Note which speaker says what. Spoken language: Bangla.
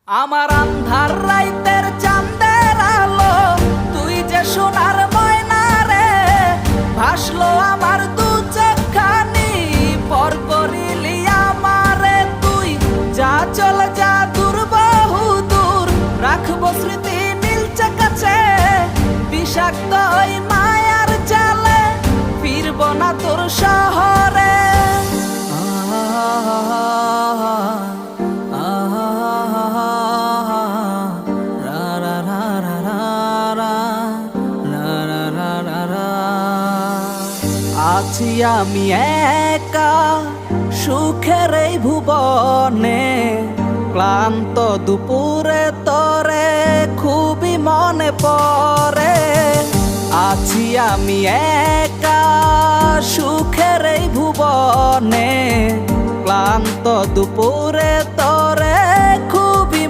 Speaker 1: আমার আন্ধার রাইতের চাঁদের আলো, তুই যে সোনার ময়না রে, ভাসলো আমার দু চোখখানি, পর করিলি আমারে তুই। যা চল যা দূর বহু দূর, রাখবো স্মৃতি নীলচে কাছে, বিষাক্ত ওই মায়ার জালে ফিরব না তোর শহরে। আছি আমি একা সুখের এই ভুবনে, ক্লান্ত দুপুরে তরে খুবই মনে পড়ে। আছি আমি একা সুখের এই ভুবনে, ক্লান্ত দুপুরে তরে